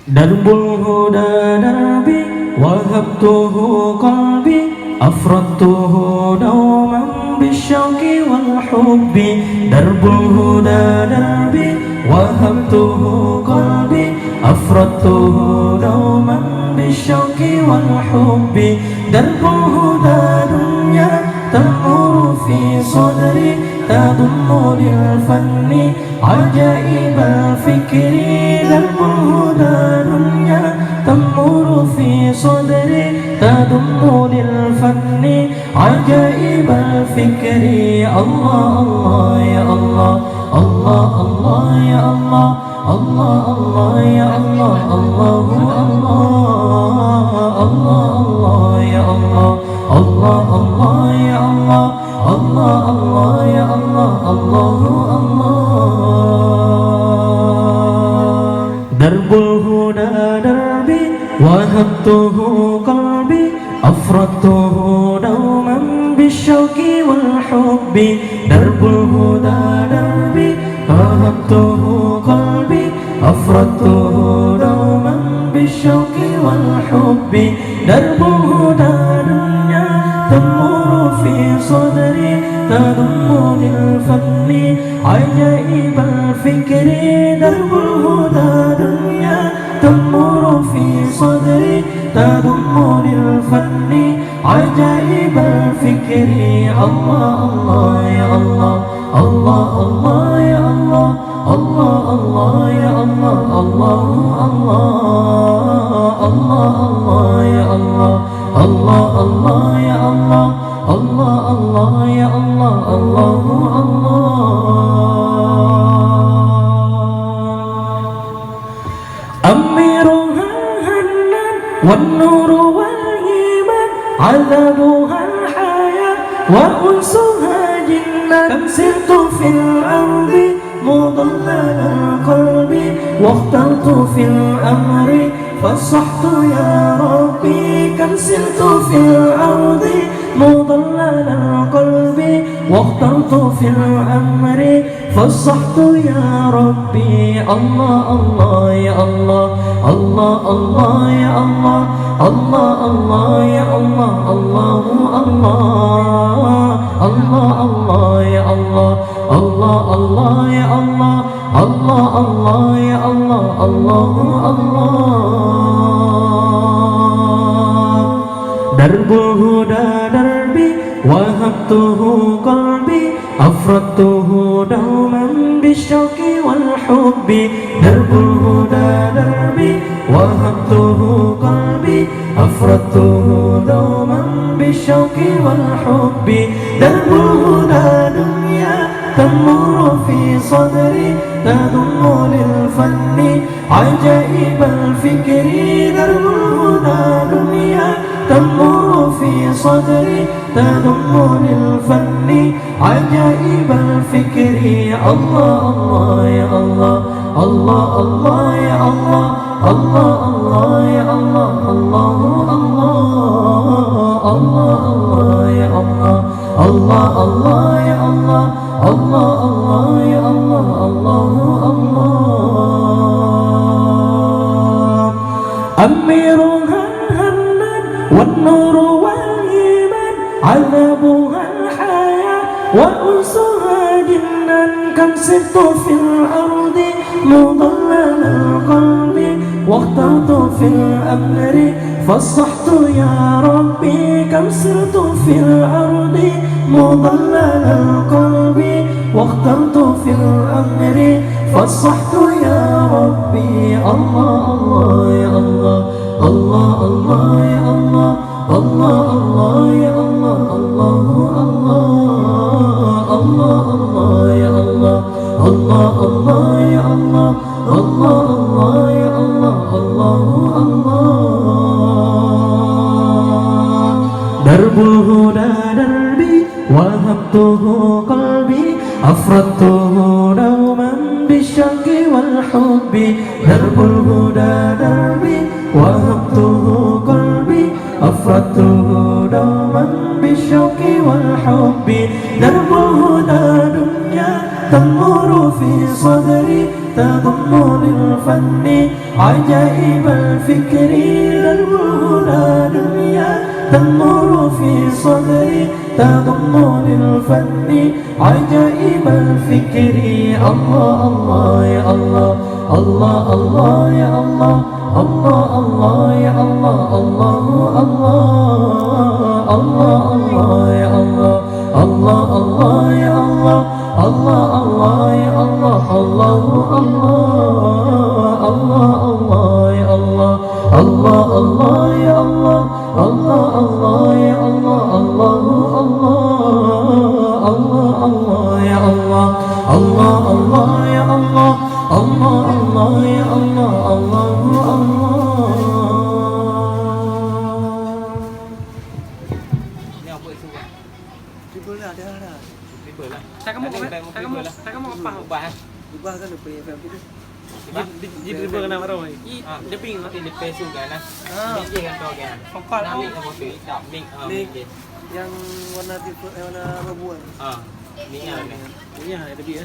درب الهدى دربي وهبته قلبي أفردته دوما بالشوق والحب. درب الهدى دربي وهبته قلبي أفردته دوما بالشوق والحب. درب الهدى دنيا تمر في صدري تضم للفن عجائب الفكر. درب الهدى دنيا تمر في صدري تضم للفن عجائب الفكر. الله الله يا الله، الله الله يا الله، الله الله يا الله، الله الله، الله الله يا الله، الله الله يا الله، الله الله يا الله، الله الله. درب الهدى دربي وهبته قلبي أفردته دوما بالشوق والحب. درب الهدى دربي وهبته قلبي أفردته دوما بالشوق والحب. درب الهدى دنيا تمر في صدري تضم للفن عجائب الفكر. درب الهدى دنيا تمر في صدري تضم للفن عجائب الفكر. الله الله يا الله، الله الله يا الله، الله الله يا الله، الله الله، الله الله يا الله، الله الله يا الله، الله الله يا الله، الله الله. أميرها الهنان والنور والإيمان عذابها الحياة وأنسها جنة. كم سرت في الأرض مضلل القلب واخترت في الأمر فصحت يا ربي. كم سرت في الأرض مضلل القلب واخترت في الأمر فصحت يا ربي. الله الله يا الله، الله الله يا الله، الله الله يا الله، الله الله، الله الله يا الله، الله الله يا الله، الله الله يا الله، الله الله. درب الهدى دربي وهبته قلبي أفردته دوما بالشوق والحب. درب الهدى دربي وهبته قلبي أفردته دوما بالشوق والحب. درب الهدى دنيا تمر في صدري تضم للفن عجائب الفكر. درب الهدى دنيا تمر في صدري تضم للفن عجائب الفكر. الله الله يا الله، الله الله يا الله، الله الله يا الله، الله الله، الله الله يا الله، الله الله يا الله، الله الله يا الله، الله الله. أميرها الهنان والنور والإيمان عذابها الحياة وأنسها جنة. كم سرت في الأرض مضلل القلب واخترت في الأمر فصحت يا ربي. كم سرت في الأرض مضلل القلب واخترت في الأمر فصحت يا ربي. الله الله يا الله، الله الله يا الله، الله الله يا الله، الله الله، الله الله يا الله، الله الله يا الله، الله الله يا الله، الله الله. درب الهدى دربي وهبته قلبي أفردته دوما بالشوق والحب. درب الهدى دربي وهبته قلبي أفردته دوما بالشوق والحب. درب الهدى دنيا تمر في صدري تضم للفن عجائب الفكر للهنا دنيا تمر في صدري تضم للفن عجائب الفكر الله الله يا الله الله الله يا الله الله الله يا الله الله الله الله الله يا الله الله الله يا الله الله الله يا الله الله الله الله الله يا الله الله الله يا الله الله الله يا الله الله الله الله الله يا الله الله الله يا الله الله الله يا الله الله الله. Ni apa itu? Tiba lah, dah lah. Tiba lah. Saya kamu apa? Ubah eh. Ubah kan lupa FM tu. Jadi dia kena marah ni. Dia ping Nanti dia pesu kan lah. Ah. Ni kan kau kan. Kompak Nak tu. mix apa tu? Tak mix. Mix. Yang warna tipe warna abu-abu kan. Ah. Ni yang ni. Ini ada dia.